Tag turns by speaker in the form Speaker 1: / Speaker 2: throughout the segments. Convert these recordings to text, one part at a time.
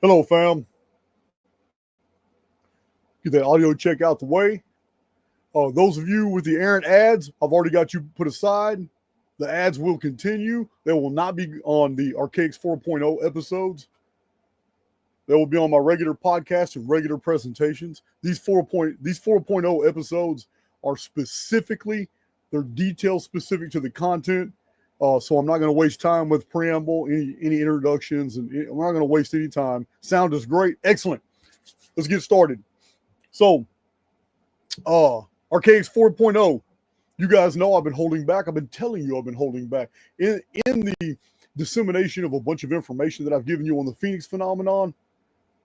Speaker 1: Hello, fam. Get that audio check out the way. Those of you with the errant ads, I've already got you put aside. The ads will continue. They will not be on the Archaix 4.0 episodes. They will be on my regular podcast and regular presentations. These 4.0 episodes are they're detail specific to the content. So I'm not going to waste time with preamble, any introductions, and I'm not going to waste any time. Sound is great. Excellent. Let's get started. So, Archaix 4.0. You guys know I've been holding back. I've been telling you I've been holding back. In the dissemination of a bunch of information that I've given you on the Phoenix phenomenon,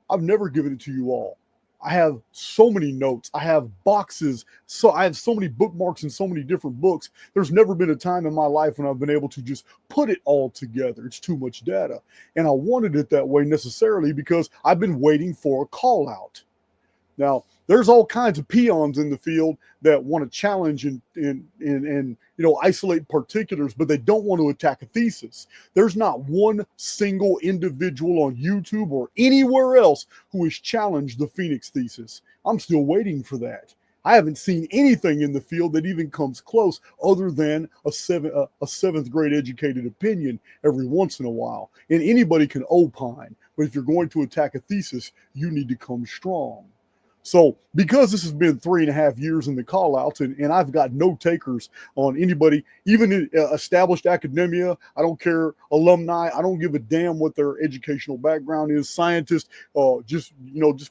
Speaker 1: I've never given it to you all. I have so many notes. I have boxes. So I have so many bookmarks in so many different books. There's never been a time in my life when I've been able to just put it all together. It's too much data. And I wanted it that way necessarily because I've been waiting for a call out. Now, there's all kinds of peons in the field that want to challenge and isolate particulars, but they don't want to attack a thesis. There's not one single individual on YouTube or anywhere else who has challenged the Phoenix thesis. I'm still waiting for that. I haven't seen anything in the field that even comes close other than a seventh grade educated opinion every once in a while. And anybody can opine, but if you're going to attack a thesis, you need to come strong. So because this has been 3.5 years in the call outs and I've got no takers on anybody, even in established academia, I don't care, alumni, I don't give a damn what their educational background is, scientist, just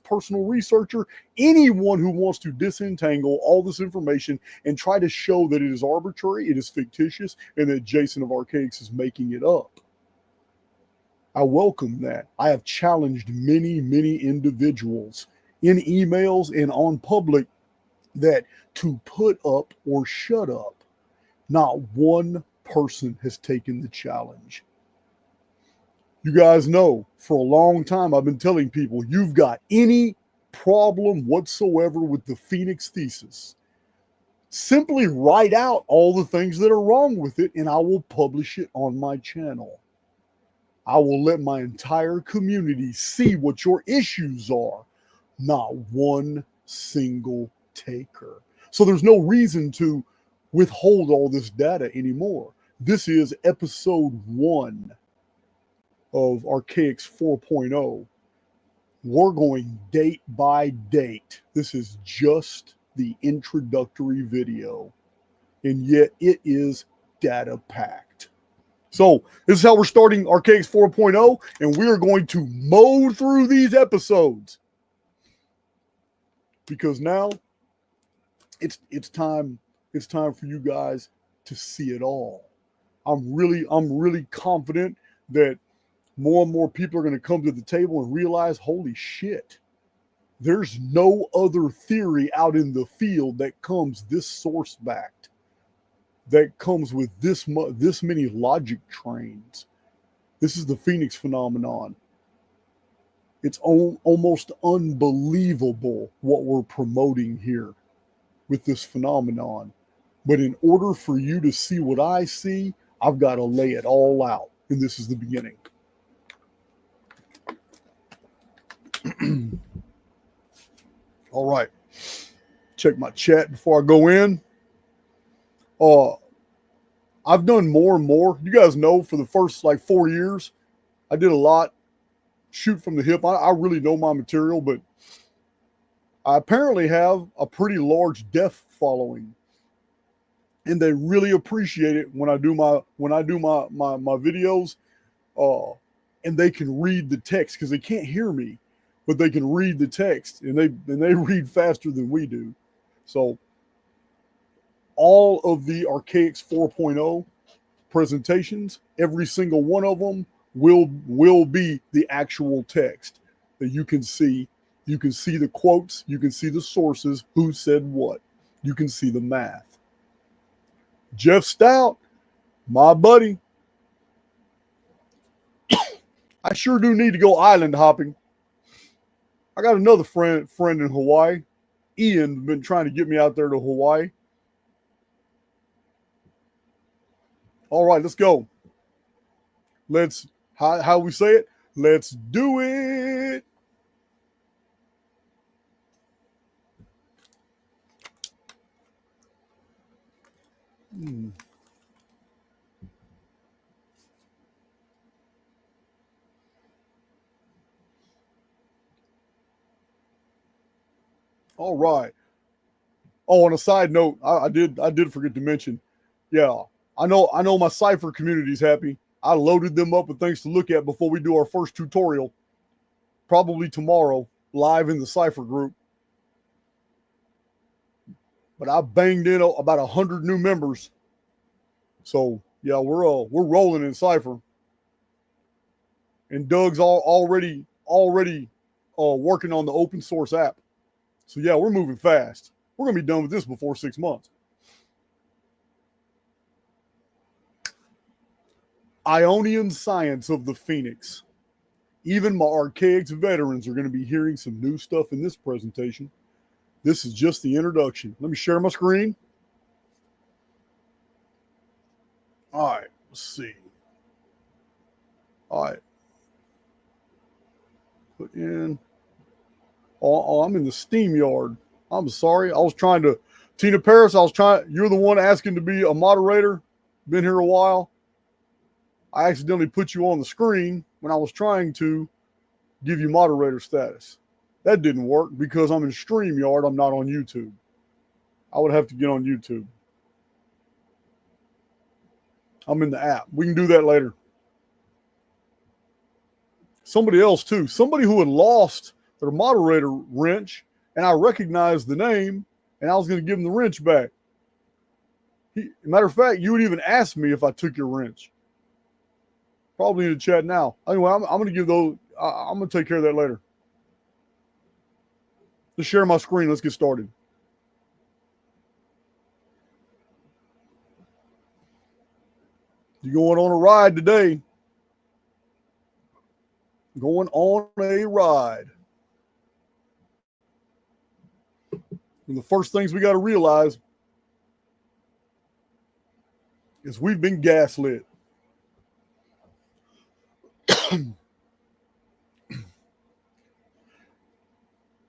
Speaker 1: personal researcher, anyone who wants to disentangle all this information and try to show that it is arbitrary, it is fictitious, and that Jason of Archaix is making it up. I welcome that. I have challenged many, many individuals in emails and on public that to put up or shut up. Not one person has taken the challenge. You guys know for a long time I've been telling people, you've got any problem whatsoever with the Phoenix thesis, simply write out all the things that are wrong with it and I will publish it on my channel. I will let my entire community see what your issues are. Not one single taker. So there's no reason to withhold all this data anymore. This is episode 1 of Archaix 4.0. We're going date by date. This is just the introductory video, and yet it is data packed. So this is how we're starting Archaix 4.0, and we are going to mow through these episodes. Because now it's time for you guys to see it all. I'm really confident that more and more people are going to come to the table and realize, holy shit, there's no other theory out in the field that comes this source backed, that comes with this many logic trains. This is the Phoenix phenomenon. It's almost unbelievable what we're promoting here with this phenomenon. But in order for you to see what I see, I've got to lay it all out. And this is the beginning. All right. Check my chat before I go in. I've done more and more. You guys know for the first 4 years, I did a lot. Shoot from the hip. I really know my material, but I apparently have a pretty large deaf following, and they really appreciate it when I do my videos, and they can read the text because they can't hear me, but they can read the text, and they read faster than we do. So all of the Archaix 4.0 presentations, every single one of them will be the actual text that you can see. You can see the quotes, you can see the sources, who said what. You can see the math. Jeff Stout, my buddy. I sure do need to go island hopping. I got another friend in Hawaii. Ian been trying to get me out there to Hawaii. All right, let's go. How we say it? Let's do it. All right. Oh, on a side note, I did forget to mention. Yeah, I know my Cypher community's happy. I loaded them up with things to look at before we do our first tutorial. Probably tomorrow, live in the Cypher group. But I banged in about 100 new members. So yeah, we're rolling in Cypher. And Doug's already working on the open source app. So yeah, we're moving fast. We're gonna be done with this before 6 months. Ionian science of the Phoenix. Even my Archaix veterans are going to be hearing some new stuff in this presentation. This is just the introduction. Let me share my screen. All right, let's see. All right. Put in. Oh, I'm in the Steam yard. I'm sorry. I was trying to, Tina Paris, you're the one asking to be a moderator. Been here a while. I accidentally put you on the screen when I was trying to give you moderator status. That didn't work because I'm in StreamYard. I'm not on YouTube. I would have to get on YouTube. I'm in the app. We can do that later. Somebody else too. Somebody who had lost their moderator wrench, and I recognized the name, and I was going to give him the wrench back. Matter of fact, you would even ask me if I took your wrench. Probably in the chat now. Anyway, I'm going to give those. I'm going to take care of that later. Let's share my screen. Let's get started. You're going on a ride today. Going on a ride. And the first things we got to realize is we've been gaslit.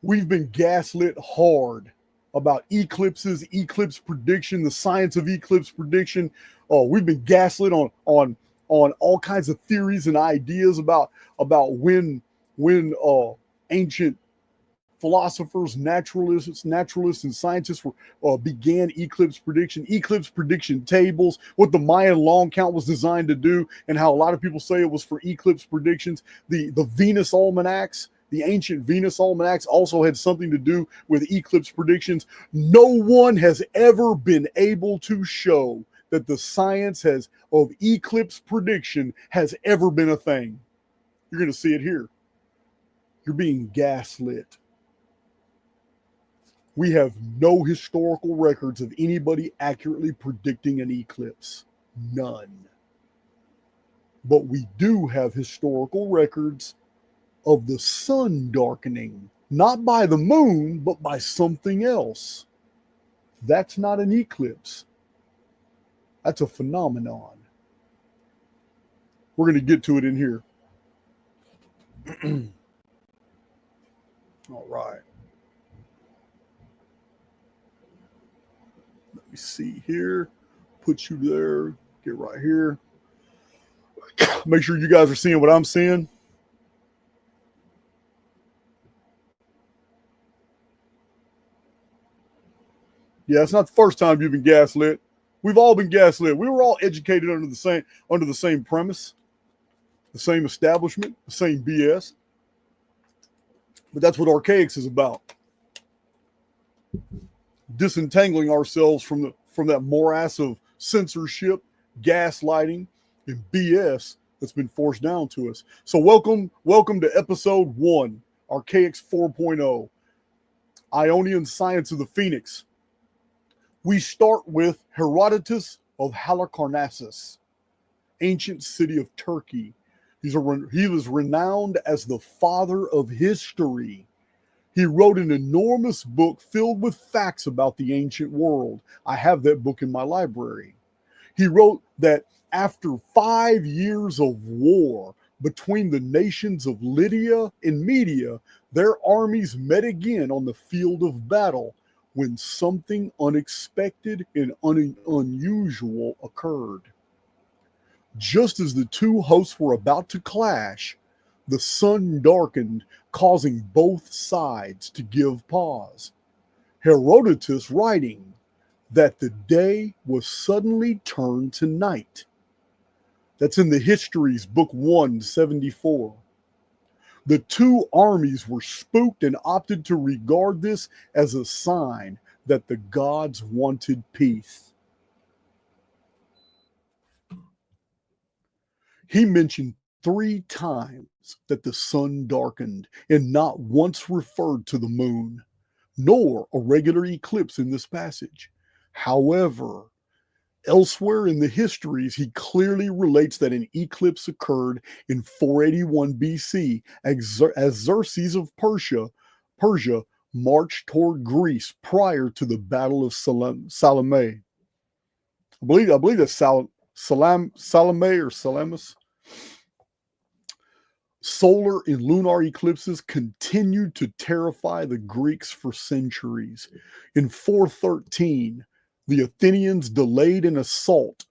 Speaker 1: We've been gaslit hard about eclipses, eclipse prediction, the science of eclipse prediction. We've been gaslit on all kinds of theories and ideas about when ancient philosophers, naturalists, and scientists began eclipse prediction tables, what the Mayan long count was designed to do, and how a lot of people say it was for eclipse predictions. The Venus almanacs, the ancient Venus almanacs also had something to do with eclipse predictions. No one has ever been able to show that the science of eclipse prediction has ever been a thing. You're going to see it here. You're being gaslit. We have no historical records of anybody accurately predicting an eclipse. None. But we do have historical records of the sun darkening, not by the moon, but by something else. That's not an eclipse. That's a phenomenon. We're going to get to it in here. All right. Let me see here. Put you there. Get right here. Make sure you guys are seeing what I'm seeing. Yeah, it's not the first time you've been gaslit. We've all been gaslit. We were all educated under the same premise, the same establishment, the same BS. But that's what Archaix is about. Disentangling ourselves from that morass of censorship, gaslighting, and BS that's been forced down to us. So welcome to episode 1, Archaix 4.0, Ionian Science of the Phoenix. We start with Herodotus of Halicarnassus, ancient city of Turkey. He was renowned as the father of history. He wrote an enormous book filled with facts about the ancient world. I have that book in my library. He wrote that after 5 years of war between the nations of Lydia and Media, their armies met again on the field of battle when something unexpected and unusual occurred. Just as the two hosts were about to clash, the sun darkened, causing both sides to give pause. Herodotus writing that the day was suddenly turned to night. That's in the Histories, Book 174. The two armies were spooked and opted to regard this as a sign that the gods wanted peace. He mentioned 3 times that the sun darkened and not once referred to the moon, nor a regular eclipse in this passage. However, elsewhere in the histories, he clearly relates that an eclipse occurred in 481 BC as Xerxes of Persia marched toward Greece prior to the Battle of Salome. I believe that's Salome or Salamis. Solar and lunar eclipses continued to terrify the Greeks for centuries. In 413, the Athenians delayed an assault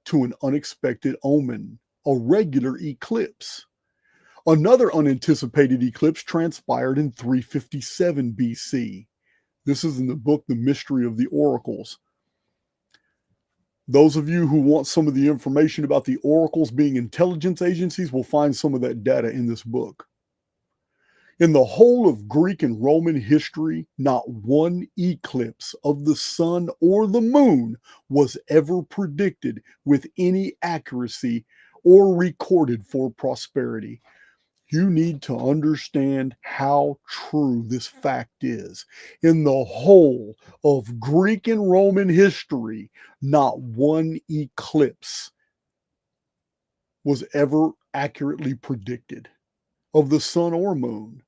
Speaker 1: to an unexpected omen, a regular eclipse. Another unanticipated eclipse transpired in 357 BC. This is in the book The Mystery of the Oracles. Those of you who want some of the information about the oracles being intelligence agencies will find some of that data in this book. In the whole of Greek and Roman history, not one eclipse of the sun or the moon was ever predicted with any accuracy or recorded for prosperity. You need to understand how true this fact is. In the whole of Greek and Roman history, not one eclipse was ever accurately predicted of the sun or moon.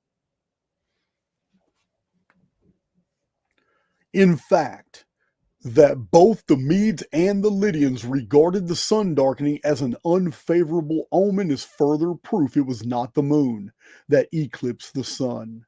Speaker 1: In fact, that both the Medes and the Lydians regarded the sun darkening as an unfavorable omen is further proof it was not the moon that eclipsed the sun.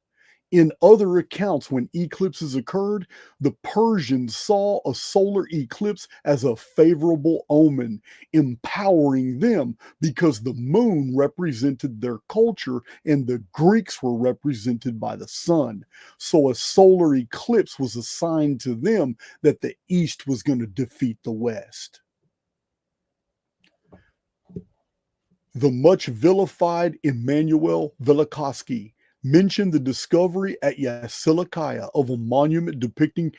Speaker 1: In other accounts, when eclipses occurred, the Persians saw a solar eclipse as a favorable omen, empowering them because the moon represented their culture and the Greeks were represented by the sun. So a solar eclipse was a sign to them that the East was going to defeat the West. The much vilified Immanuel Velikovsky mentioned the discovery at Gaslighting of a monument depicting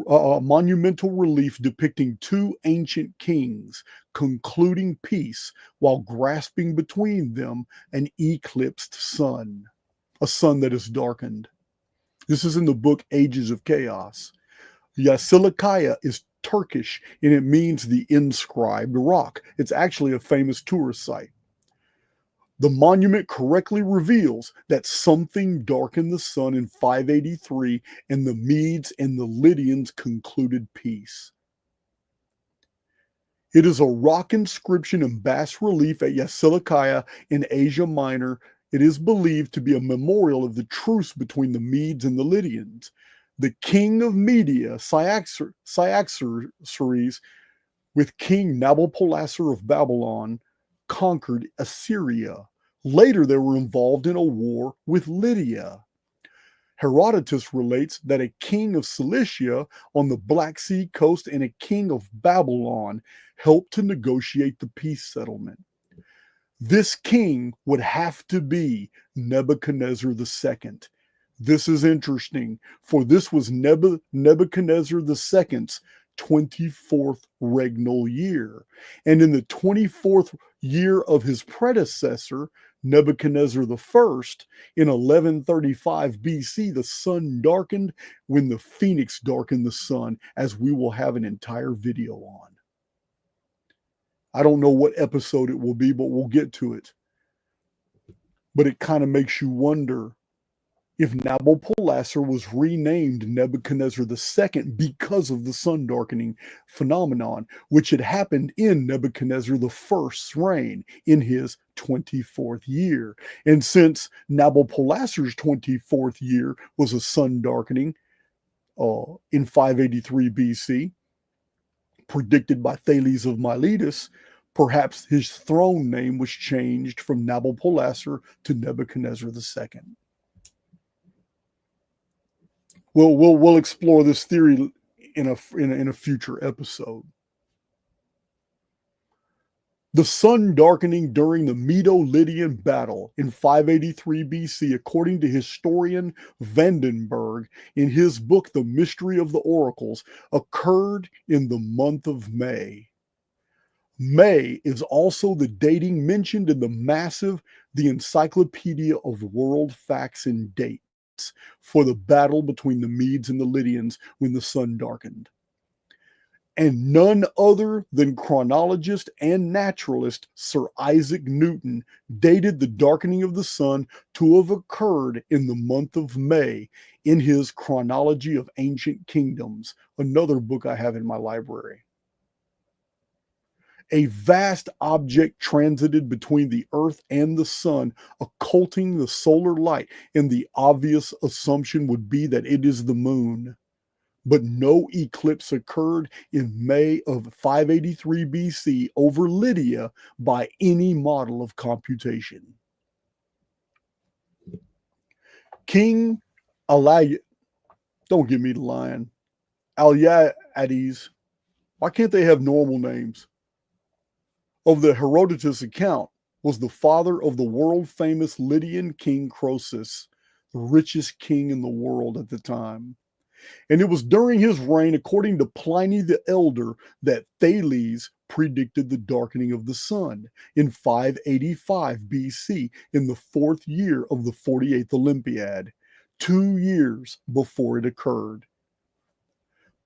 Speaker 1: a monumental relief depicting 2 ancient kings concluding peace while grasping between them an eclipsed sun, a sun that is darkened. This is in the book Ages of Chaos. Gaslighting is Turkish and it means the inscribed rock. It's actually a famous tourist site. The monument correctly reveals that something darkened the sun in 583 and the Medes and the Lydians concluded peace. It is a rock inscription in bas relief at Gaslighting in Asia Minor. It is believed to be a memorial of the truce between the Medes and the Lydians. The king of Media, Cyaxares, with King Nabopolassar of Babylon, conquered Assyria. Later, they were involved in a war with Lydia. Herodotus relates that a king of Cilicia on the Black Sea coast and a king of Babylon helped to negotiate the peace settlement. This king would have to be Nebuchadnezzar II. This is interesting, for this was Nebuchadnezzar II's 24th regnal year. And in the 24th year of his predecessor, Nebuchadnezzar I, in 1135 BC, the sun darkened when the phoenix darkened the sun, as we will have an entire video on. I don't know what episode it will be, but we'll get to it. But it kind of makes you wonder if Nabopolassar was renamed Nebuchadnezzar II because of the sun darkening phenomenon, which had happened in Nebuchadnezzar I's reign in his 24th year. And since Nabopolassar's 24th year was a sun darkening in 583 BC, predicted by Thales of Miletus, perhaps his throne name was changed from Nabopolassar to Nebuchadnezzar II. We'll explore this theory in a future episode. The sun darkening during the Medo-Lydian battle in 583 BC, according to historian Vandenberg in his book The Mystery of the Oracles, occurred in the month of May. May is also the dating mentioned in the Encyclopedia of World Facts and Dates for the battle between the Medes and the Lydians when the sun darkened. And none other than chronologist and naturalist Sir Isaac Newton dated the darkening of the sun to have occurred in the month of May in his Chronology of Ancient Kingdoms, another book I have in my library. A vast object transited between the earth and the sun, occulting the solar light, and the obvious assumption would be that it is the moon. But no eclipse occurred in May of 583 BC over Lydia by any model of computation. King Alliades, don't give me the line, Alliades, why can't they have normal names? Of the Herodotus account, was the father of the world-famous Lydian king Croesus, the richest king in the world at the time. And it was during his reign, according to Pliny the Elder, that Thales predicted the darkening of the sun in 585 BC, in the 4th year of the 48th Olympiad, 2 years before it occurred.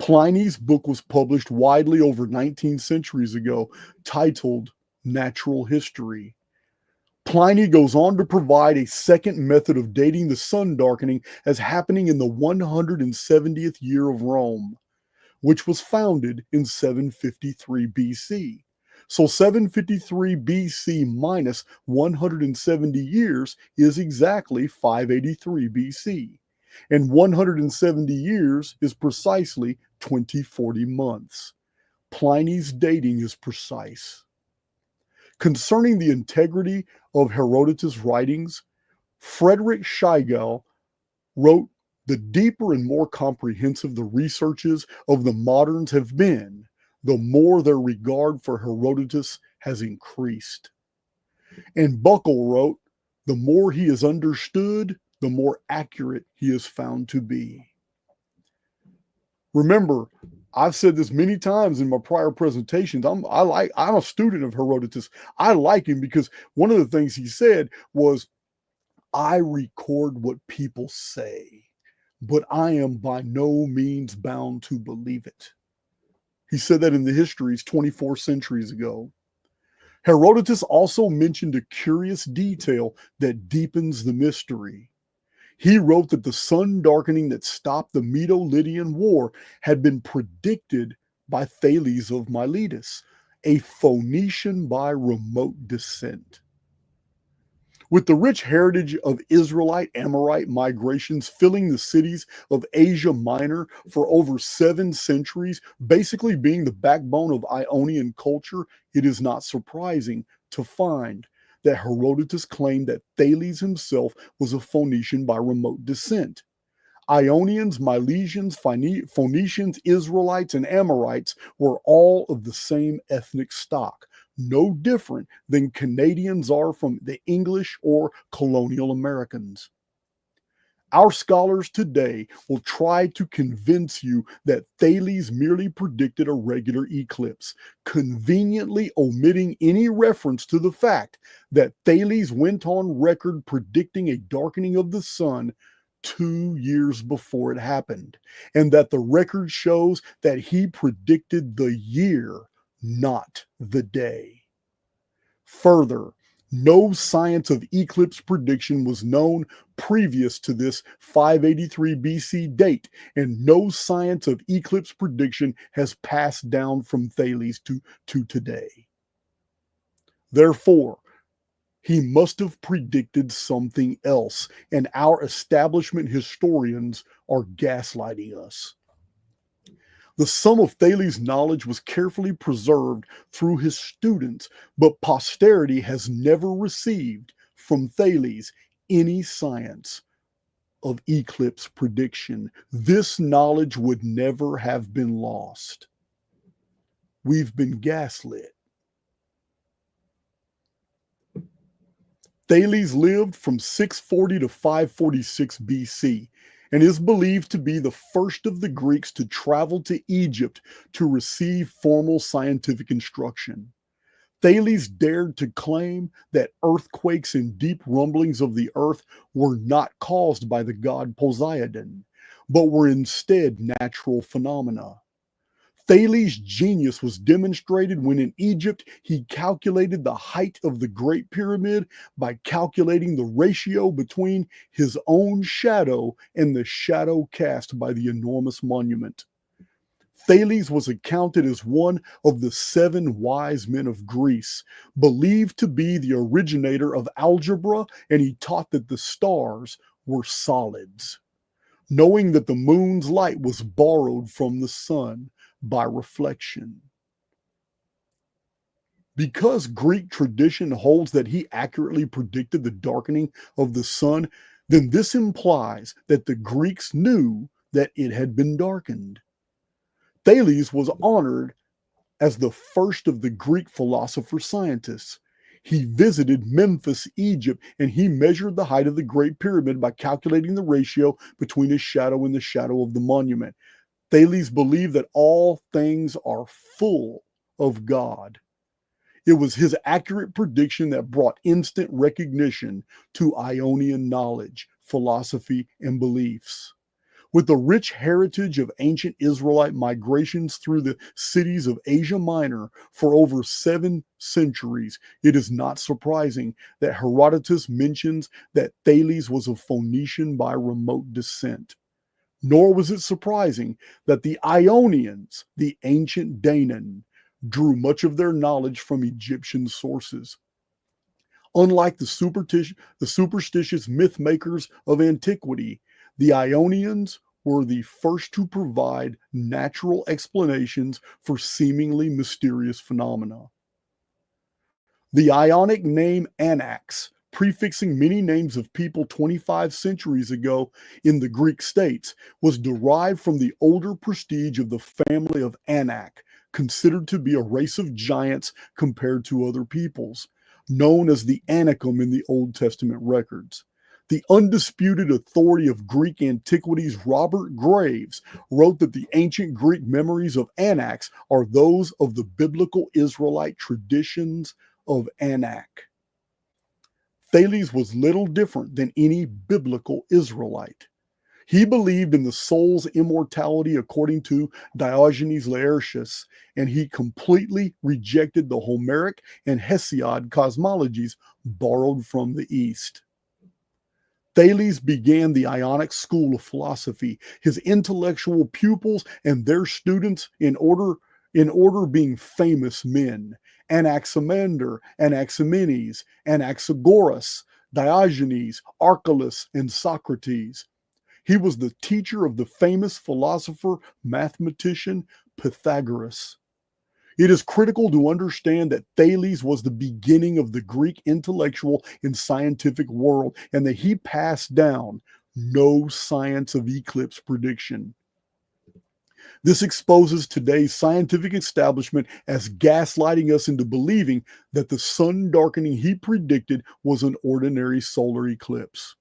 Speaker 1: Pliny's book was published widely over 19 centuries ago, titled Natural History. Pliny goes on to provide a second method of dating the sun darkening as happening in the 170th year of Rome, which was founded in 753 BC. So 753 BC minus 170 years is exactly 583 BC. And 170 years is precisely 2040 months. Pliny's dating is precise. Concerning the integrity of Herodotus' writings, Frederick Schlegel wrote, "The deeper and more comprehensive the researches of the moderns have been, the more their regard for Herodotus has increased." And Buckle wrote, "The more he is understood, the more accurate he is found to be." Remember, I've said this many times in my prior presentations. I'm a student of Herodotus. I like him because one of the things he said was, "I record what people say, but I am by no means bound to believe it." He said that in the Histories 24 centuries ago. Herodotus also mentioned a curious detail that deepens the mystery. He wrote that the sun darkening that stopped the Medo-Lydian War had been predicted by Thales of Miletus, a Phoenician by remote descent. With the rich heritage of Israelite, Amorite migrations filling the cities of Asia Minor for over 7 centuries, basically being the backbone of Ionian culture, it is not surprising to find that Herodotus claimed that Thales himself was a Phoenician by remote descent. Ionians, Milesians, Phoenicians, Israelites, and Amorites were all of the same ethnic stock, no different than Canadians are from the English or colonial Americans. Our scholars today will try to convince you that Thales merely predicted a regular eclipse, conveniently omitting any reference to the fact that Thales went on record predicting a darkening of the sun 2 years before it happened, and that the record shows that he predicted the year, not the day. Further, no science of eclipse prediction was known previous to this 583 BC date, and no science of eclipse prediction has passed down from Thales to today. Therefore, He must have predicted something else, and our establishment historians are gaslighting us. The sum of Thales' knowledge was carefully preserved through his students, but posterity has never received from Thales any science of eclipse prediction. This knowledge would never have been lost. We've been gaslit. Thales lived from 640 to 546 BC and is believed to be the first of the Greeks to travel to Egypt to receive formal scientific instruction. Thales dared to claim that earthquakes and deep rumblings of the earth were not caused by the god Poseidon, but were instead natural phenomena. Thales' genius was demonstrated when in Egypt he calculated the height of the Great Pyramid by calculating the ratio between his own shadow and the shadow cast by the enormous monument. Thales was accounted as one of the 7 wise men of Greece, believed to be the originator of algebra, and he taught that the stars were solids. Knowing that the moon's light was borrowed from the sun by reflection. Because Greek tradition holds that he accurately predicted the darkening of the sun, then this implies that the Greeks knew that it had been darkened. Thales was honored as the first of the Greek philosopher-scientists. He visited Memphis, Egypt, and he measured the height of the Great Pyramid by calculating the ratio between his shadow and the shadow of the monument. Thales believed that all things are full of God. It was his accurate prediction that brought instant recognition to Ionian knowledge, philosophy, and beliefs. With the rich heritage of ancient Israelite migrations through the cities of Asia Minor for over 7 centuries, it is not surprising that Herodotus mentions that Thales was a Phoenician by remote descent. Nor was it surprising that the Ionians, the ancient Danaan, drew much of their knowledge from Egyptian sources. Unlike the superstitious myth makers of antiquity, the Ionians were the first to provide natural explanations for seemingly mysterious phenomena. The Ionic name Anax, prefixing many names of people 25 centuries ago in the Greek states, was derived from the older prestige of the family of Anak, considered to be a race of giants compared to other peoples, known as the Anakim in the Old Testament records. The undisputed authority of Greek antiquities, Robert Graves, wrote that the ancient Greek memories of Anax are those of the biblical Israelite traditions of Anak. Thales was little different than any biblical Israelite. He believed in the soul's immortality according to Diogenes Laertius, and he completely rejected the Homeric and Hesiod cosmologies borrowed from the East. Thales began the Ionic school of philosophy. His intellectual pupils and their students in order being famous men: Anaximander, Anaximenes, Anaxagoras, Diogenes, Archelaus, and Socrates. He was the teacher of the famous philosopher, mathematician Pythagoras. It is critical to understand that Thales was the beginning of the Greek intellectual and scientific world, and that he passed down no science of eclipse prediction. This exposes today's scientific establishment as gaslighting us into believing that the sun darkening he predicted was an ordinary solar eclipse.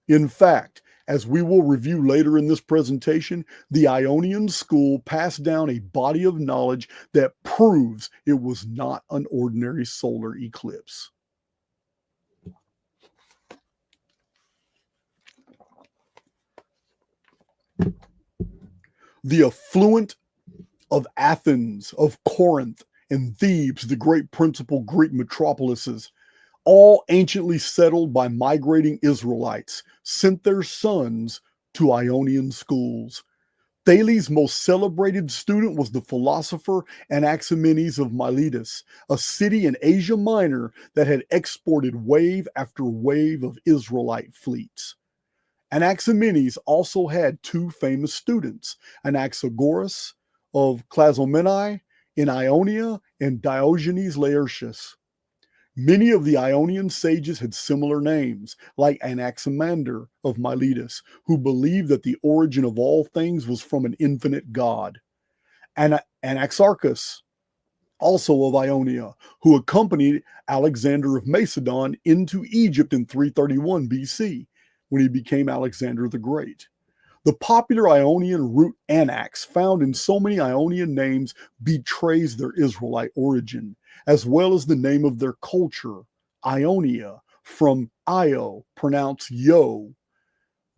Speaker 1: In fact, as we will review later in this presentation, the Ionian school passed down a body of knowledge that proves it was not an ordinary solar eclipse. The affluent of Athens, of Corinth, and Thebes, the great principal Greek metropolises, all anciently settled by migrating Israelites, sent their sons to Ionian schools. Thales' most celebrated student was the philosopher Anaximenes of Miletus, a city in Asia Minor that had exported wave after wave of Israelite fleets. Anaximenes also had two famous students, Anaxagoras of Clazomenae in Ionia and Diogenes Laertius. Many of the Ionian sages had similar names, like Anaximander of Miletus, who believed that the origin of all things was from an infinite God. Anaxarchus, also of Ionia, who accompanied Alexander of Macedon into Egypt in 331 BC, when he became Alexander the Great. The popular Ionian root anax, found in so many Ionian names, betrays their Israelite origin, as well as the name of their culture, Ionia, from Io, pronounced Yo,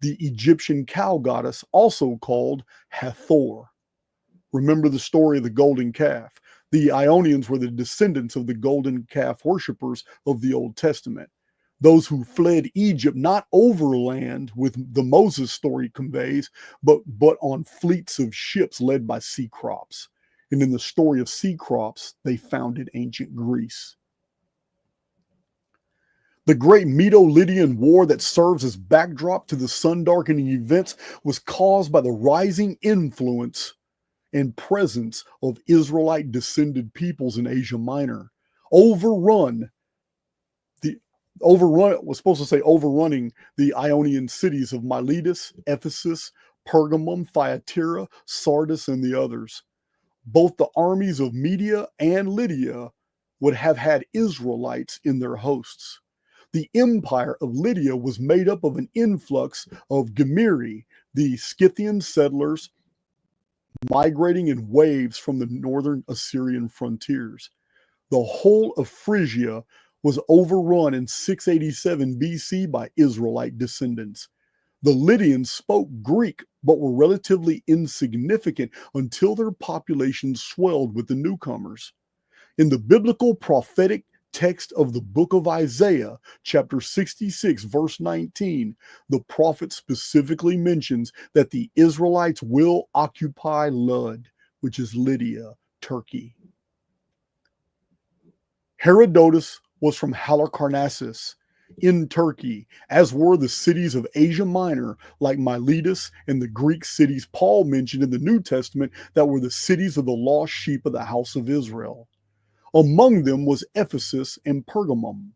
Speaker 1: the Egyptian cow goddess, also called Hathor. Remember the story of the golden calf. The Ionians were the descendants of the golden calf worshippers of the Old Testament. Those who fled Egypt, not overland, with the Moses story conveys, but on fleets of ships led by sea crops. And in the story of sea crops, they founded ancient Greece. The great Medo-Lydian war that serves as backdrop to the sun-darkening events was caused by the rising influence and presence of Israelite-descended peoples in Asia Minor. Overrunning the Ionian cities of Miletus, Ephesus, Pergamum, Thyatira, Sardis, and the others. Both the armies of Media and Lydia would have had Israelites in their hosts. The empire of Lydia was made up of an influx of Gemiri, the Scythian settlers migrating in waves from the northern Assyrian frontiers. The whole of Phrygia was overrun in 687 BC by Israelite descendants. The Lydians spoke Greek, but were relatively insignificant until their population swelled with the newcomers. In the biblical prophetic text of the book of Isaiah, chapter 66, verse 19, the prophet specifically mentions that the Israelites will occupy Lud, which is Lydia, Turkey. Herodotus was from Halicarnassus in Turkey, as were the cities of Asia Minor, like Miletus and the Greek cities Paul mentioned in the New Testament that were the cities of the lost sheep of the house of Israel. Among them was Ephesus and Pergamum.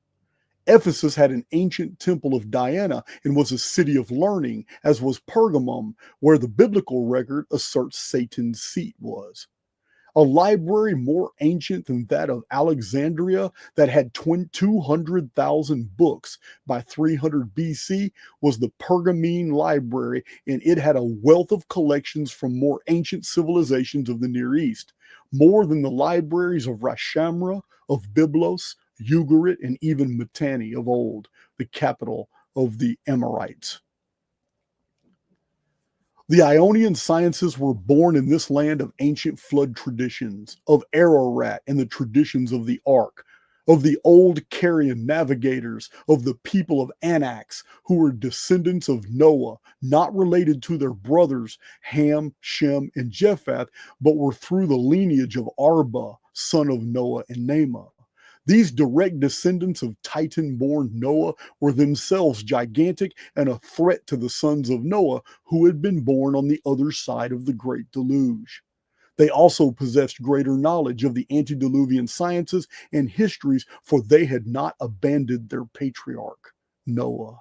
Speaker 1: Ephesus had an ancient temple of Diana and was a city of learning, as was Pergamum, where the biblical record asserts Satan's seat was. A library more ancient than that of Alexandria that had 200,000 books by 300 BC was the Pergamene Library, and it had a wealth of collections from more ancient civilizations of the Near East, more than the libraries of Rashamra, of Byblos, Ugarit, and even Mitanni of old, the capital of the Amorites. The Ionian sciences were born in this land of ancient flood traditions, of Ararat and the traditions of the Ark, of the old Carian navigators, of the people of Anax, who were descendants of Noah, not related to their brothers Ham, Shem, and Japheth, but were through the lineage of Arba, son of Noah and Naamah. These direct descendants of Titan-born Noah were themselves gigantic and a threat to the sons of Noah who had been born on the other side of the great deluge. They also possessed greater knowledge of the antediluvian sciences and histories, for they had not abandoned their patriarch, Noah.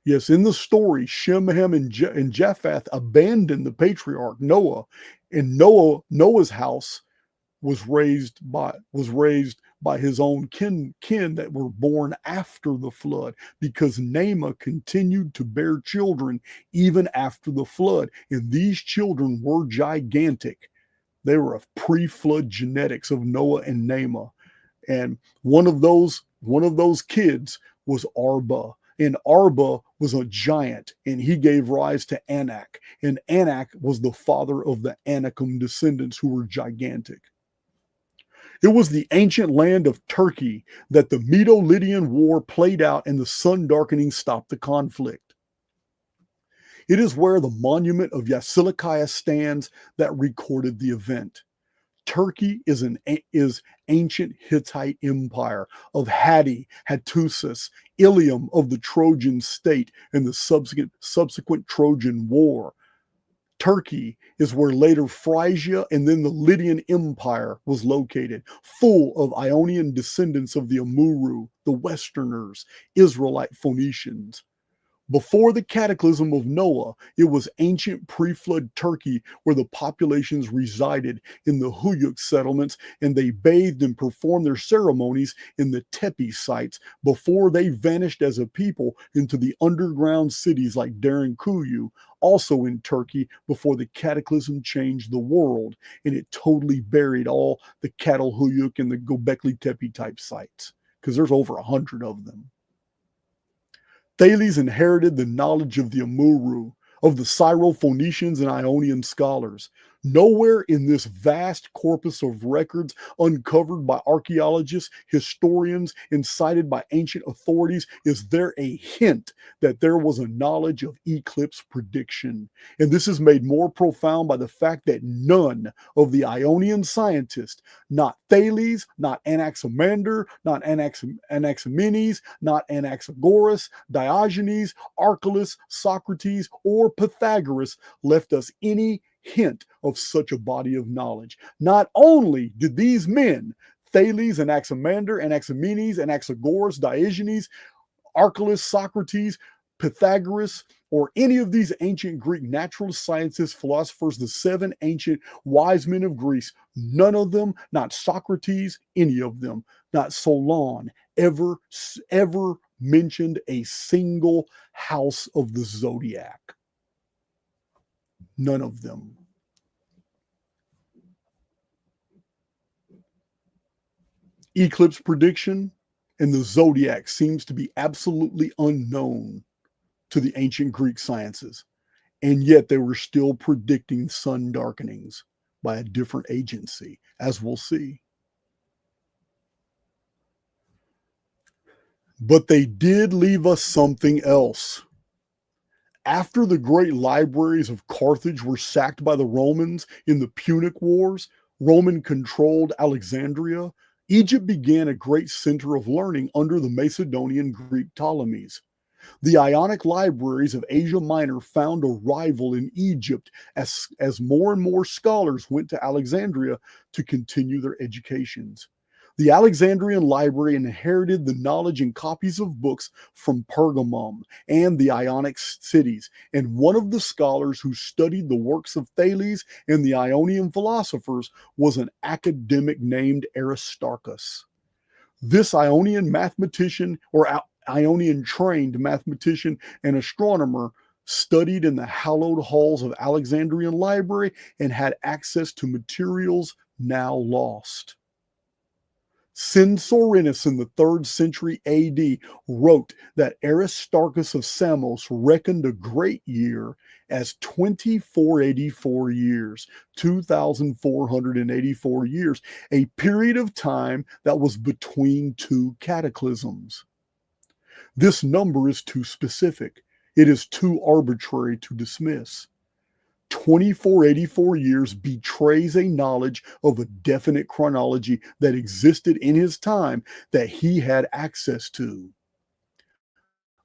Speaker 1: Yes, in the story, Shem, Ham, and Japheth abandoned the patriarch, Noah, and Noah's house was raised by his own kin that were born after the flood, because Naamah continued to bear children even after the flood, and these children were gigantic. They were of pre-flood genetics of Noah and Naamah, and one of those kids was Arba. And Arba was a giant, and he gave rise to Anak, and Anak was the father of the Anakim descendants, who were gigantic. It was the ancient land of Turkey that the Medo-Lydian War played out, and the sun darkening stopped the conflict. It is where the monument of Yasilakaya stands that recorded the event. Turkey is ancient Hittite empire of Hatti, Hattusis, Ilium of the Trojan state and the subsequent Trojan War. Turkey is where later Phrygia and then the Lydian Empire was located, full of Ionian descendants of the Amurru, the Westerners, Israelite Phoenicians. Before the cataclysm of Noah, it was ancient pre-flood Turkey where the populations resided in the Huyuk settlements, and they bathed and performed their ceremonies in the Tepe sites before they vanished as a people into the underground cities like Derinkuyu, also in Turkey, before the cataclysm changed the world, and it totally buried all the Cattle Huyuk and the Göbekli Tepe type sites, because there's over 100 of them. Thales inherited the knowledge of the Amurru, of the Syro-Phoenicians and Ionian scholars. Nowhere in this vast corpus of records uncovered by archaeologists, historians, and cited by ancient authorities is there a hint that there was a knowledge of eclipse prediction. And this is made more profound by the fact that none of the Ionian scientists, not Thales, not Anaximander, not Anaximenes, not Anaxagoras, Diogenes, Archelaus, Socrates, or Pythagoras left us any hint of such a body of knowledge. Not only did these men, Thales, Anaximander, Anaximenes, Anaxagoras, Diogenes, Archelaus, Socrates, Pythagoras, or any of these ancient Greek naturalist scientists, philosophers, the seven ancient wise men of Greece, none of them, not Socrates, any of them, not Solon, ever mentioned a single house of the zodiac. None of them. Eclipse prediction and the zodiac seems to be absolutely unknown to the ancient Greek sciences, and yet they were still predicting sun darkenings by a different agency, as we'll see. But they did leave us something else. After the great libraries of Carthage were sacked by the Romans in the Punic Wars, Roman-controlled Alexandria, Egypt began a great center of learning under the Macedonian Greek Ptolemies. The Ionic libraries of Asia Minor found a rival in Egypt as more and more scholars went to Alexandria to continue their educations. The Alexandrian library inherited the knowledge and copies of books from Pergamum and the Ionic cities, and one of the scholars who studied the works of Thales and the Ionian philosophers was an academic named Aristarchus. This Ionian mathematician, or Ionian-trained mathematician and astronomer, studied in the hallowed halls of Alexandrian library and had access to materials now lost. Censorinus in the 3rd century AD wrote that Aristarchus of Samos reckoned a great year as 2484 years, 2,484 years, a period of time that was between two cataclysms. This number is too specific. It is too arbitrary to dismiss. 2484 years betrays a knowledge of a definite chronology that existed in his time that he had access to.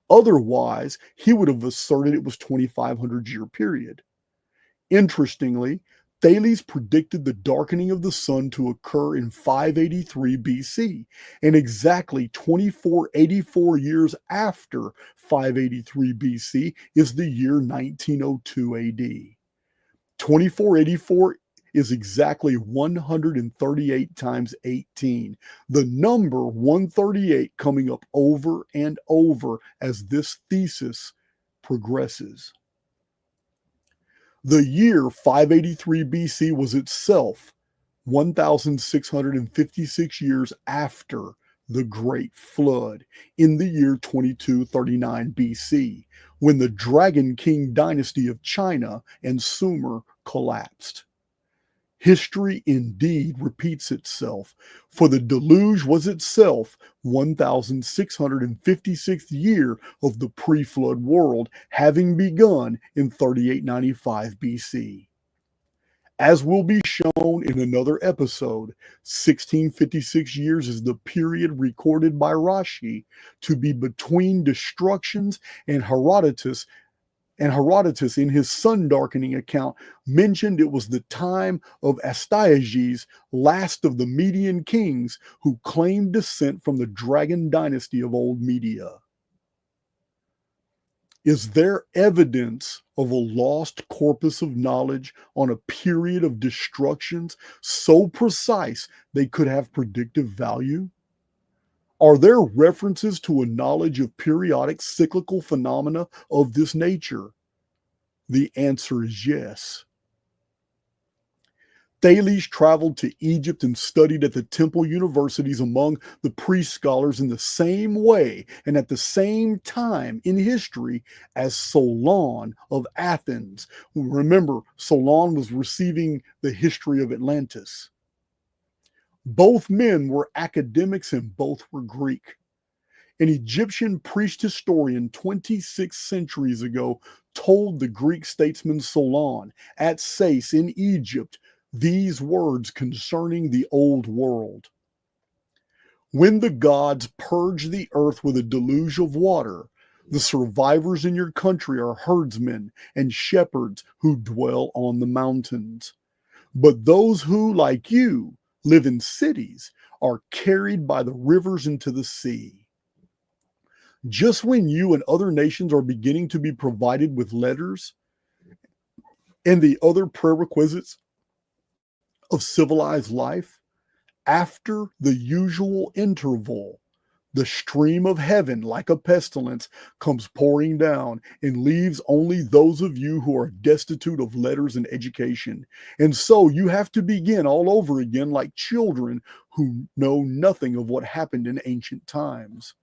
Speaker 1: Otherwise, he would have asserted it was 2,500-year period. Interestingly, Thales predicted the darkening of the sun to occur in 583 BC, and exactly 2484 years after 583 BC is the year 1902 AD. 2484 is exactly 138 times 18. The number 138 coming up over and over as this thesis progresses. The year 583 BC was itself 1,656 years after the Great Flood in the year 2239 BC, when the Dragon King dynasty of China and Sumer collapsed. History indeed repeats itself, for the deluge was itself 1656th year of the pre-flood world, having begun in 3895 BC. As will be shown in another episode, 1656 years is the period recorded by Rashi to be between destructions, and Herodotus in his sun darkening account mentioned it was the time of Astyages, last of the Median kings, who claimed descent from the dragon dynasty of old Media. Is there evidence of a lost corpus of knowledge on a period of destructions so precise they could have predictive value? Are there references to a knowledge of periodic cyclical phenomena of this nature? The answer is yes. Thales traveled to Egypt and studied at the temple universities among the priest scholars in the same way and at the same time in history as Solon of Athens. Remember, Solon was receiving the history of Atlantis. Both men were academics and both were Greek. An Egyptian priest historian 26 centuries ago told the Greek statesman Solon at Sais in Egypt these words concerning the old world. When the gods purge the earth with a deluge of water, the survivors in your country are herdsmen and shepherds who dwell on the mountains. But those who, like you, live in cities are carried by the rivers into the sea. Just when you and other nations are beginning to be provided with letters and the other prerequisites of civilized life, after the usual interval, the stream of heaven, like a pestilence, comes pouring down and leaves only those of you who are destitute of letters and education. And so you have to begin all over again like children who know nothing of what happened in ancient times.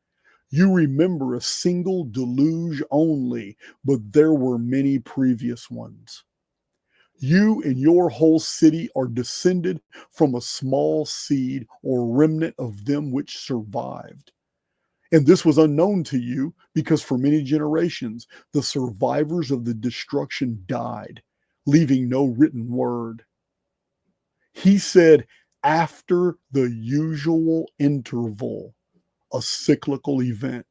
Speaker 1: You remember a single deluge only, but there were many previous ones. You and your whole city are descended from a small seed or remnant of them which survived. And this was unknown to you because for many generations, the survivors of the destruction died, leaving no written word. He said, after the usual interval, a cyclical event.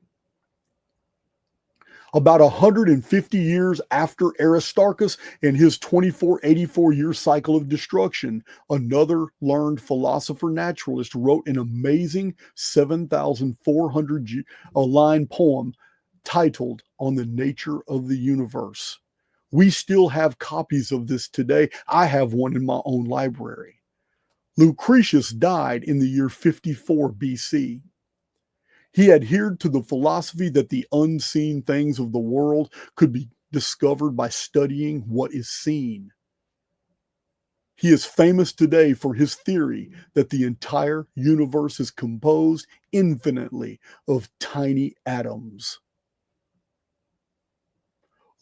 Speaker 1: About 150 years after Aristarchus and his 2484-year cycle of destruction, another learned philosopher naturalist wrote an amazing 7,400-line poem titled On the Nature of the Universe. We still have copies of this today. I have one in my own library. Lucretius died in the year 54 BC. He adhered to the philosophy that the unseen things of the world could be discovered by studying what is seen. He is famous today for his theory that the entire universe is composed infinitely of tiny atoms.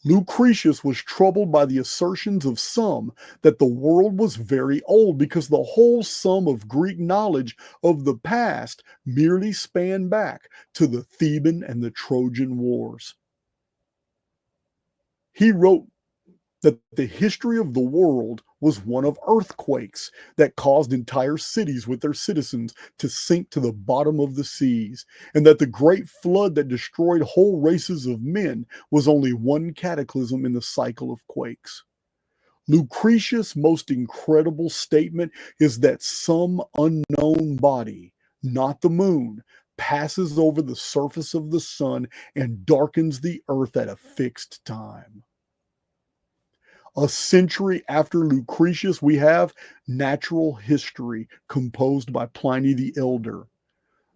Speaker 1: Lucretius was troubled by the assertions of some that the world was very old because the whole sum of Greek knowledge of the past merely spanned back to the Theban and the Trojan Wars. He wrote that the history of the world was one of earthquakes that caused entire cities with their citizens to sink to the bottom of the seas, and that the great flood that destroyed whole races of men was only one cataclysm in the cycle of quakes. Lucretius' most incredible statement is that some unknown body, not the moon, passes over the surface of the sun and darkens the earth at a fixed time. A century after Lucretius, we have natural history composed by Pliny the Elder.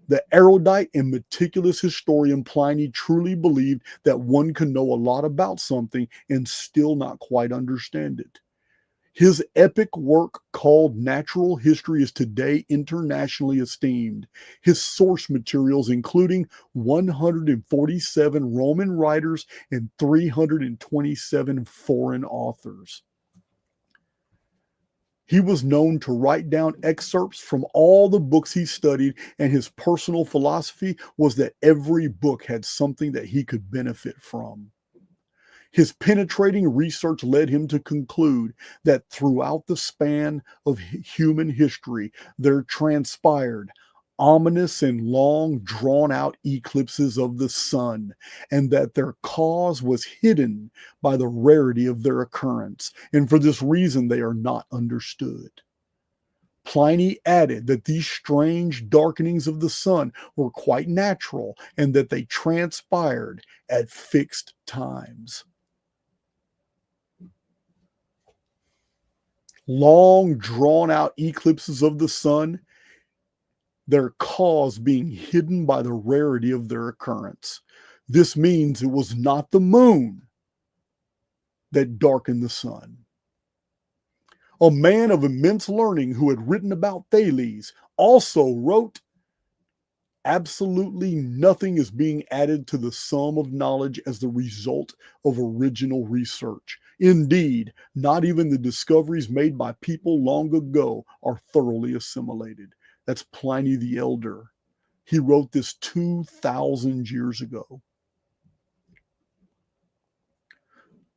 Speaker 1: The erudite and meticulous historian Pliny truly believed that one can know a lot about something and still not quite understand it. His epic work called Natural History is today internationally esteemed. His source materials including 147 Roman writers and 327 foreign authors. He was known to write down excerpts from all the books he studied, and his personal philosophy was that every book had something that he could benefit from. His penetrating research led him to conclude that throughout the span of human history, there transpired ominous and long drawn out eclipses of the sun, and that their cause was hidden by the rarity of their occurrence, and for this reason they are not understood. Pliny added that these strange darkenings of the sun were quite natural and that they transpired at fixed times. Long drawn out eclipses of the sun, their cause being hidden by the rarity of their occurrence. This means it was not the moon that darkened the sun. A man of immense learning who had written about Thales also wrote, "Absolutely nothing is being added to the sum of knowledge as the result of original research. Indeed, not even the discoveries made by people long ago are thoroughly assimilated." That's Pliny the Elder. He wrote this 2,000 years ago.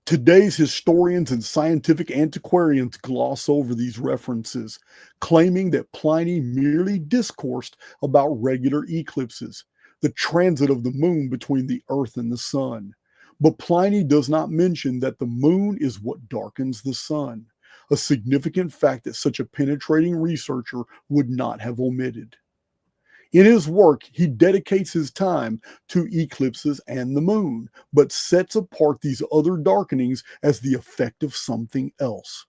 Speaker 1: Today's historians and scientific antiquarians gloss over these references, claiming that Pliny merely discoursed about regular eclipses, the transit of the moon between the earth and the sun. But Pliny does not mention that the moon is what darkens the sun, a significant fact that such a penetrating researcher would not have omitted. In his work, he dedicates his time to eclipses and the moon, but sets apart these other darkenings as the effect of something else.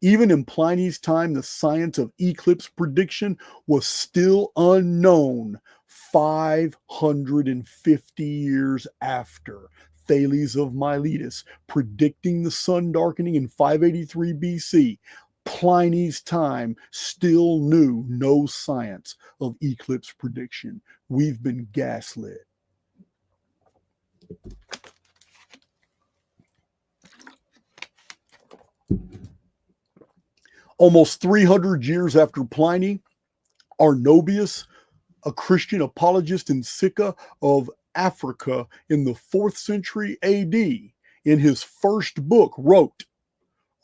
Speaker 1: Even in Pliny's time, the science of eclipse prediction was still unknown 550 years after Thales of Miletus predicting the sun darkening in 583 BC. Pliny's time still knew no science of eclipse prediction. We've been gaslit. Almost 300 years after Pliny, Arnobius, a Christian apologist in Sicca of Africa in the 4th century AD, in his first book wrote,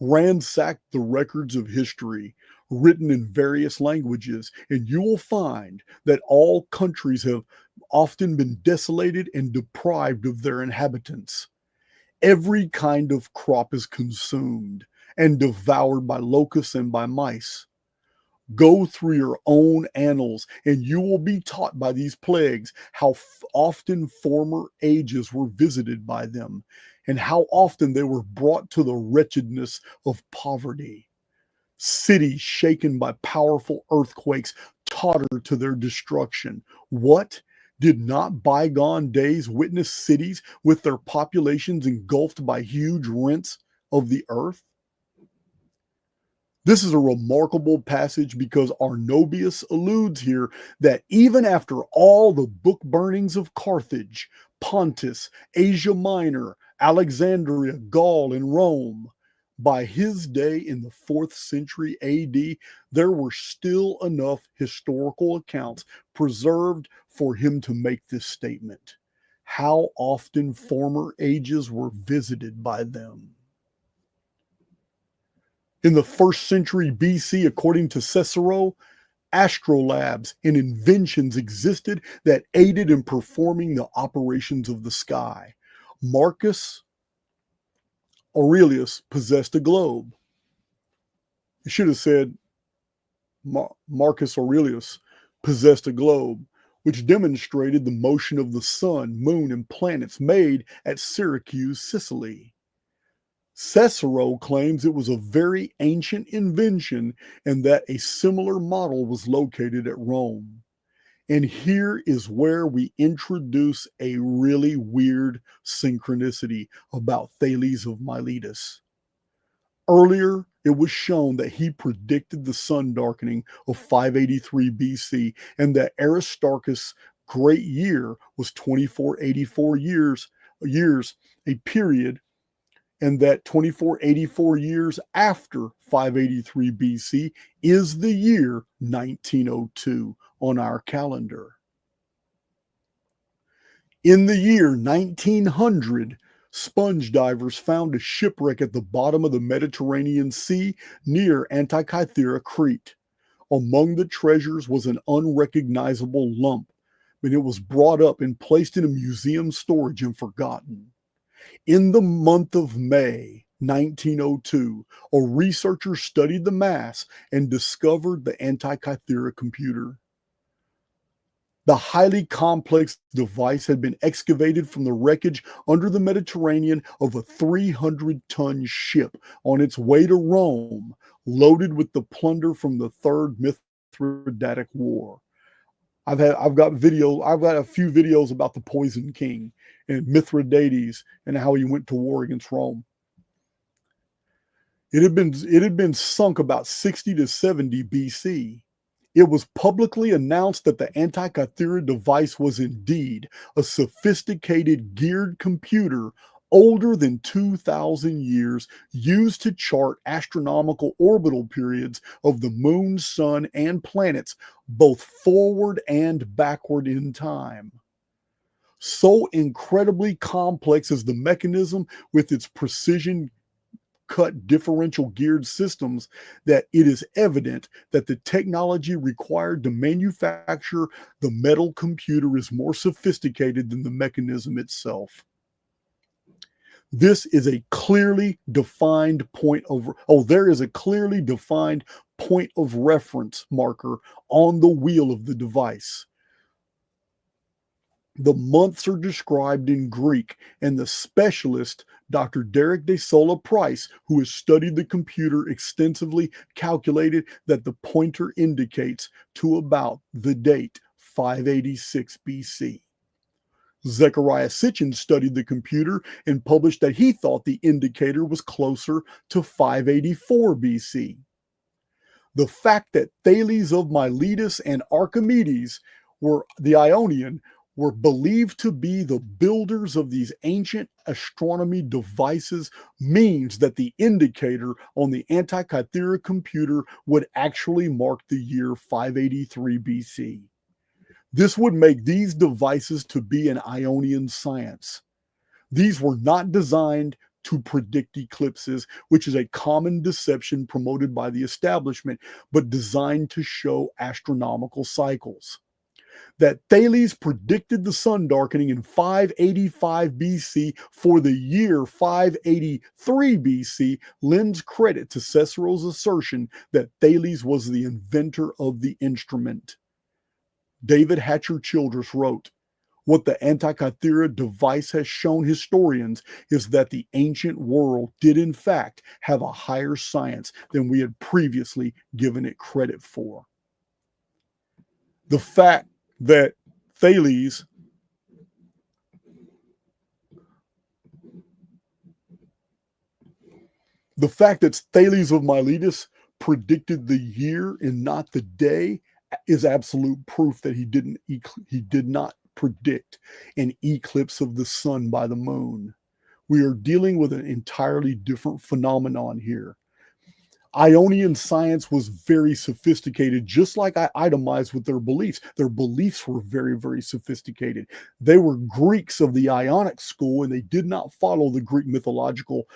Speaker 1: "Ransack the records of history, written in various languages, and you will find that all countries have often been desolated and deprived of their inhabitants. Every kind of crop is consumed and devoured by locusts and by mice. Go through your own annals, and you will be taught by these plagues how often former ages were visited by them, and how often they were brought to the wretchedness of poverty. Cities shaken by powerful earthquakes totter to their destruction. What? Did not bygone days witness cities with their populations engulfed by huge rents of the earth?" This is a remarkable passage because Arnobius alludes here that even after all the book burnings of Carthage, Pontus, Asia Minor, Alexandria, Gaul, and Rome, by his day in the 4th century AD, there were still enough historical accounts preserved for him to make this statement. How often former ages were visited by them. In the 1st century BC, according to Cicero, astrolabes and inventions existed that aided in performing the operations of the sky. Marcus Aurelius possessed a globe. It should have said Marcus Aurelius possessed a globe, which demonstrated the motion of the sun, moon, and planets made at Syracuse, Sicily. Cicero claims it was a very ancient invention and that a similar model was located at Rome. And here is where we introduce a really weird synchronicity about Thales of Miletus. Earlier, it was shown that he predicted the sun darkening of 583 BC and that Aristarchus' great year was 2484 years, a period and that 2484 years after 583 BC is the year 1902 on our calendar. In the year 1900, sponge divers found a shipwreck at the bottom of the Mediterranean Sea near Antikythera, Crete. Among the treasures was an unrecognizable lump, but it was brought up and placed in a museum storage and forgotten. In the month of May 1902, a researcher studied the mass and discovered the Antikythera computer. The highly complex device had been excavated from the wreckage under the Mediterranean of a 300-ton ship on its way to Rome, loaded with the plunder from the Third Mithridatic War. I've got a few videos about the Poison King and Mithridates and how he went to war against Rome. It had been sunk about 60 to 70 BC. It was publicly announced that the Antikythera device was indeed a sophisticated geared computer older than 2,000 years, used to chart astronomical orbital periods of the moon, sun, and planets, both forward and backward in time. So incredibly complex is the mechanism with its precision cut differential geared systems that it is evident that the technology required to manufacture the metal computer is more sophisticated than the mechanism itself. This is a clearly defined point of, there is a clearly defined point of reference marker on the wheel of the device. The months are described in Greek, and the specialist, Dr. Derek de Sola Price, who has studied the computer extensively, calculated that the pointer indicates to about the date 586 BC. Zechariah Sitchin studied the computer and published that he thought the indicator was closer to 584 BC. The fact that Thales of Miletus and Archimedes were the Ionian were believed to be the builders of these ancient astronomy devices means that the indicator on the Antikythera computer would actually mark the year 583 BC. This would make these devices to be an Ionian science. These were not designed to predict eclipses, which is a common deception promoted by the establishment, but designed to show astronomical cycles. That Thales predicted the sun darkening in 585 BC for the year 583 BC lends credit to Cicero's assertion that Thales was the inventor of the instrument. David Hatcher Childress wrote, "What the Antikythera device has shown historians is that the ancient world did in fact have a higher science than we had previously given it credit for." The fact that Thales of Miletus predicted the year and not the day is absolute proof that he did not predict an eclipse of the sun by the moon. We are dealing with an entirely different phenomenon here. Ionian science was very sophisticated, just like I itemized with their beliefs. Their beliefs were very, very sophisticated. They were Greeks of the Ionic school, and they did not follow the Greek mythological,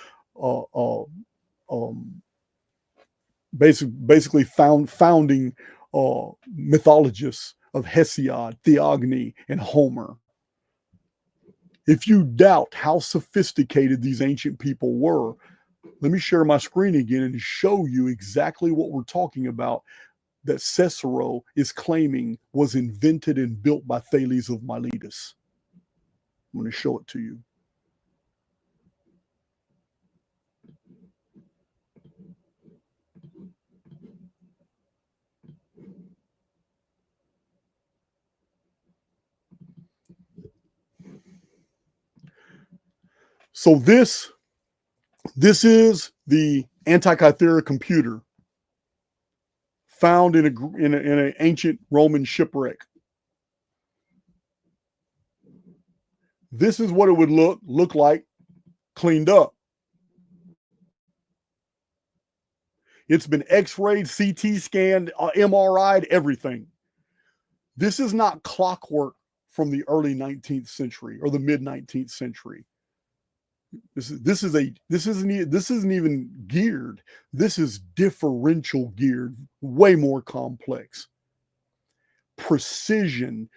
Speaker 1: basically founding mythologists of Hesiod, Theogony, and Homer. If you doubt how sophisticated these ancient people were, let me share my screen again and show you exactly what we're talking about that Cicero is claiming was invented and built by Thales of Miletus. I'm going to show it to you. So this is the Antikythera computer found in an ancient Roman shipwreck. This is what it would look like cleaned up. It's been X-rayed, CT scanned, MRI'd, everything. This is not clockwork from the early 19th century or the mid 19th century. This isn't even geared. This is differential geared, way more complex. Precision.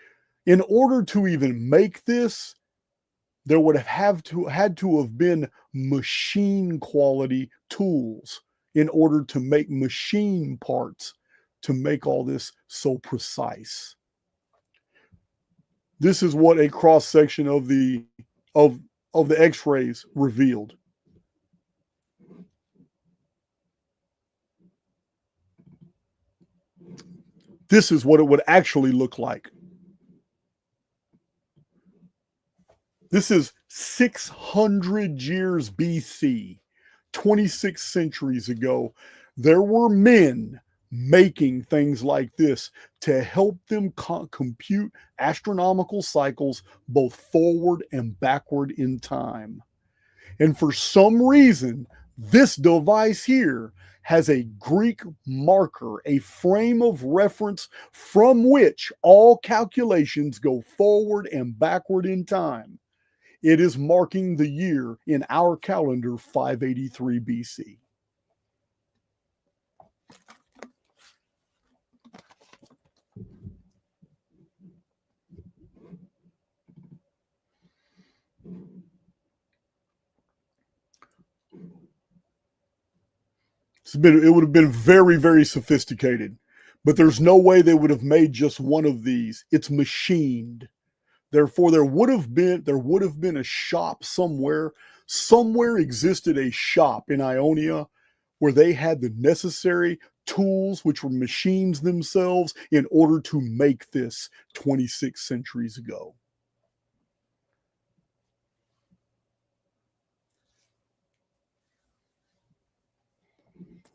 Speaker 1: In order to even make this, there would had to have been machine quality tools in order to make machine parts to make all this so precise. This is what a cross section of the X-rays revealed. This is what it would actually look like. This is 600 years BC, 26 centuries ago. There were men making things like this to help them compute astronomical cycles both forward and backward in time. And for some reason, this device here has a Greek marker, a frame of reference from which all calculations go forward and backward in time. It is marking the year in our calendar 583 BC. It would have been very, very sophisticated, but there's no way they would have made just one of these. It's machined. Therefore, there would have been a shop somewhere. Somewhere existed a shop in Ionia where they had the necessary tools, which were machines themselves, in order to make this 26 centuries ago.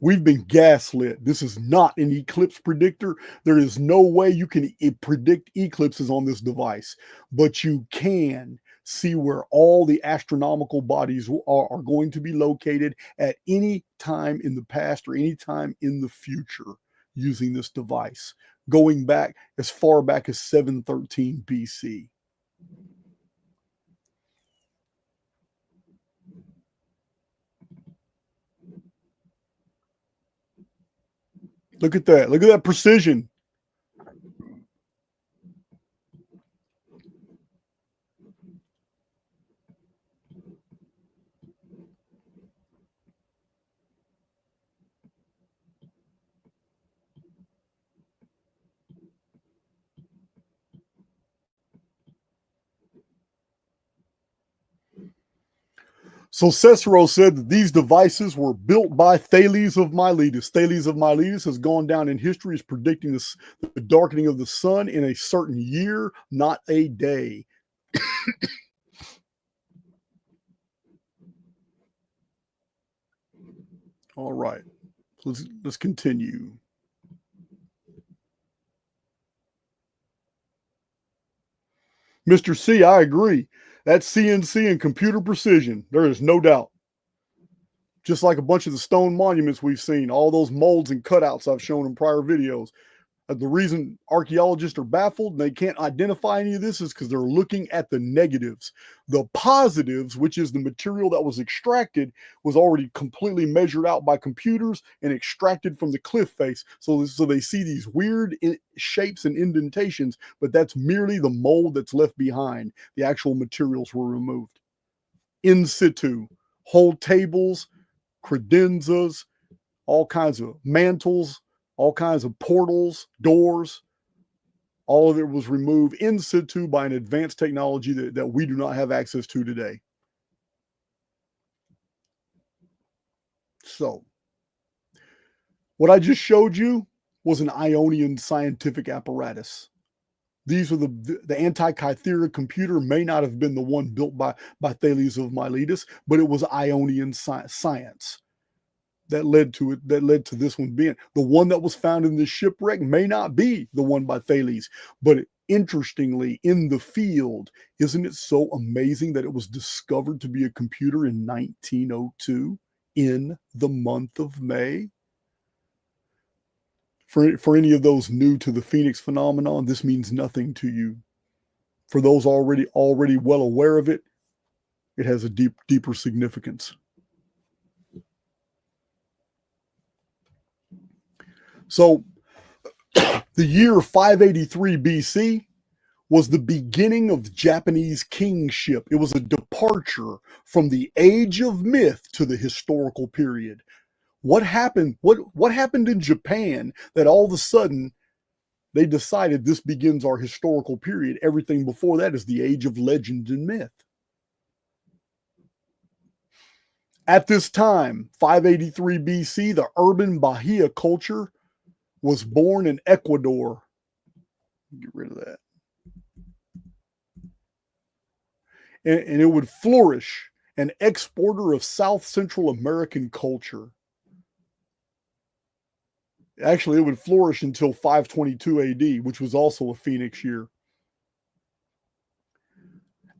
Speaker 1: We've been gaslit. This is not an eclipse predictor. There is no way you can predict eclipses on this device, but you can see where all the astronomical bodies are going to be located at any time in the past or any time in the future using this device, going back as far back as 713 BC. Look at that. Look at that precision. So Cicero said that these devices were built by Thales of Miletus. Thales of Miletus has gone down in history as predicting the darkening of the sun in a certain year, not a day. All right, let's continue. Mr. C, I agree. That's CNC and computer precision. There is no doubt. Just like a bunch of the stone monuments we've seen, all those molds and cutouts I've shown in prior videos. The reason archaeologists are baffled and they can't identify any of this is because they're looking at the negatives. The positives, which is the material that was extracted, was already completely measured out by computers and extracted from the cliff face. So they see these weird shapes and indentations, but that's merely the mold that's left behind. The actual materials were removed. In situ, whole tables, credenzas, all kinds of mantles, all kinds of portals, doors, all of it was removed in situ by an advanced technology that we do not have access to today. So, what I just showed you was an Ionian scientific apparatus. These were the Antikythera computer may not have been the one built by Thales of Miletus, but it was Ionian science that led to this one being. The one that was found in this shipwreck may not be the one by Thales, but interestingly, in the field, isn't it so amazing that it was discovered to be a computer in 1902 in the month of May? For any of those new to the Phoenix phenomenon, this means nothing to you. For those already well aware of it, it has a deeper significance. So the year 583 BC was the beginning of Japanese kingship. It was a departure from the age of myth to the historical period. What happened? What happened in Japan that all of a sudden they decided this begins our historical period? Everything before that is the age of legend and myth. At this time, 583 BC, the urban Bahia culture was born in Ecuador. Get rid of that. And it would flourish, an exporter of South Central American culture. Actually, it would flourish until 522 AD, which was also a Phoenix year.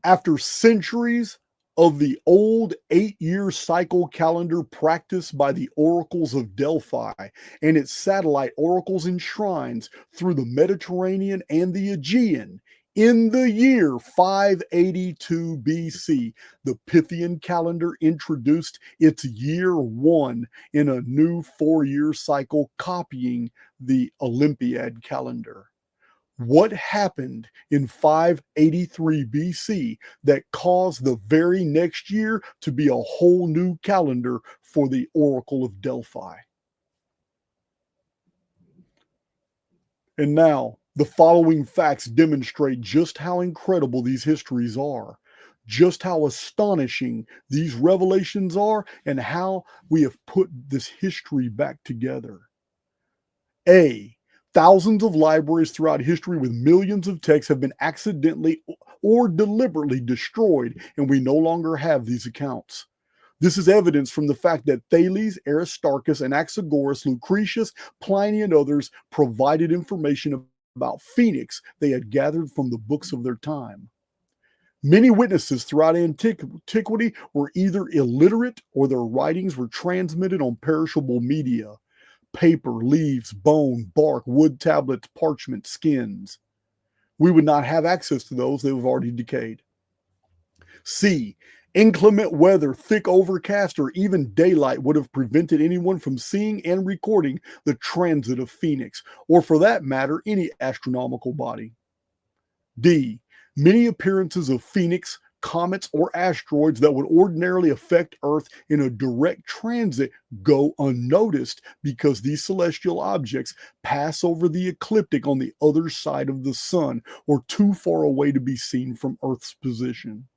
Speaker 1: After centuries of the old 8-year cycle calendar practiced by the oracles of Delphi and its satellite oracles and shrines through the Mediterranean and the Aegean, in the year 582 BC, the Pythian calendar introduced its year 1 in a new 4-year cycle copying the Olympiad calendar. What happened in 583 BC that caused the very next year to be a whole new calendar for the Oracle of Delphi? And now, the following facts demonstrate just how incredible these histories are, just how astonishing these revelations are, and how we have put this history back together. A. Thousands of libraries throughout history with millions of texts have been accidentally or deliberately destroyed, and we no longer have these accounts. This is evidence from the fact that Thales, Aristarchus, Anaxagoras, Lucretius, Pliny, and others provided information about Phoenix they had gathered from the books of their time. Many witnesses throughout antiquity were either illiterate or their writings were transmitted on perishable media: paper, leaves, bone, bark, wood tablets, parchment, skins. We would not have access to those. They have already decayed. C. Inclement weather, thick overcast, or even daylight would have prevented anyone from seeing and recording the transit of Phoenix, or for that matter, any astronomical body. D. Many appearances of Phoenix, comets, or asteroids that would ordinarily affect Earth in a direct transit go unnoticed because these celestial objects pass over the ecliptic on the other side of the sun or too far away to be seen from Earth's position.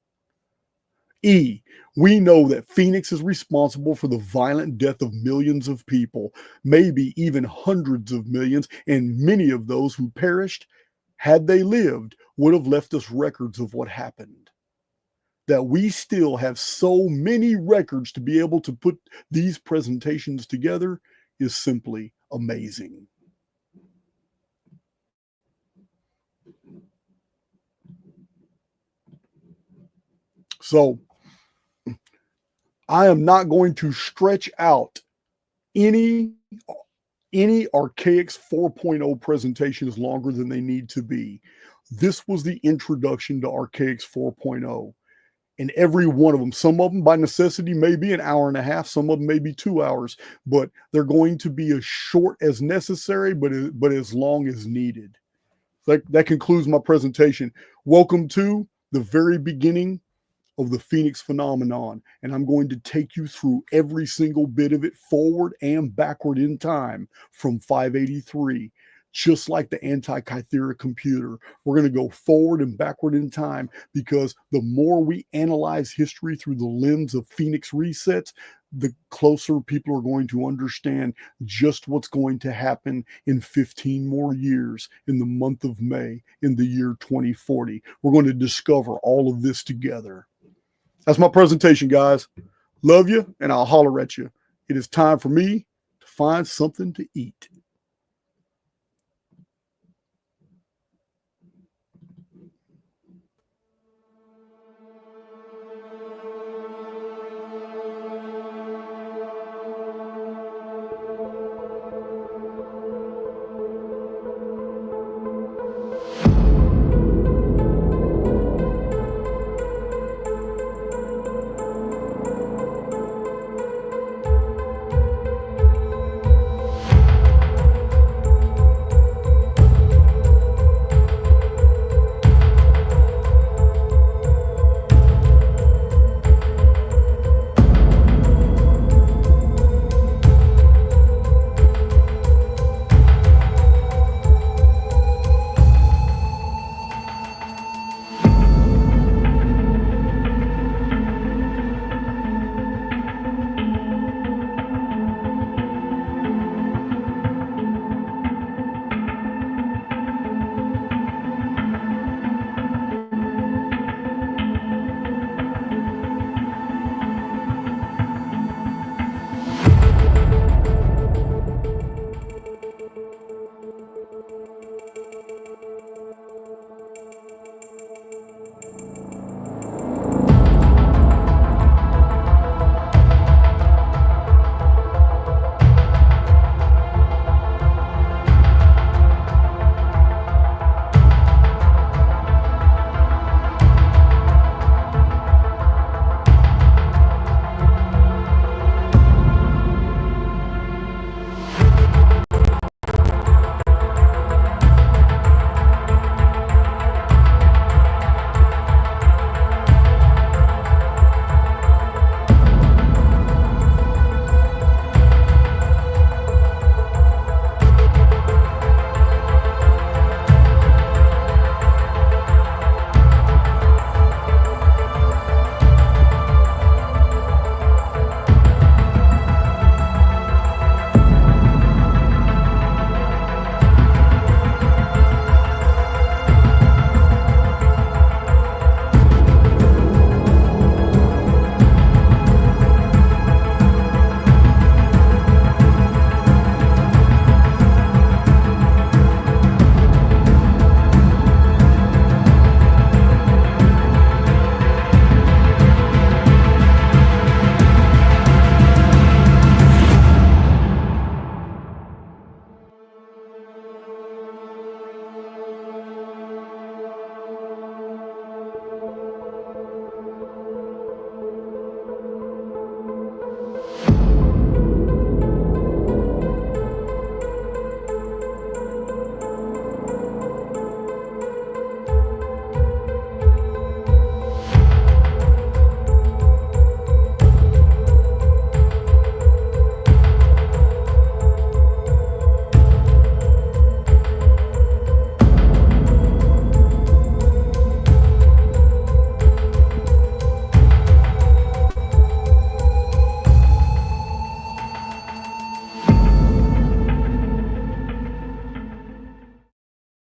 Speaker 1: E. We know that Phoenix is responsible for the violent death of millions of people, maybe even hundreds of millions, and many of those who perished, had they lived, would have left us records of what happened. That we still have so many records to be able to put these presentations together is simply amazing. So, I am not going to stretch out any Archaix 4.0 presentations longer than they need to be. This was the introduction to Archaix 4.0. And every one of them, some of them by necessity may be an hour and a half, some of them may be 2 hours, but they're going to be as short as necessary, but as long as needed. That concludes my presentation. Welcome to the very beginning of the Phoenix phenomenon, and I'm going to take you through every single bit of it forward and backward in time from 583, just like the Antikythera computer. We're going to go forward and backward in time because the more we analyze history through the lens of Phoenix resets, the closer people are going to understand just what's going to happen in 15 more years in the month of May in the year 2040. We're going to discover all of this together. That's my presentation, guys. Love you, and I'll holler at you. It is time for me to find something to eat.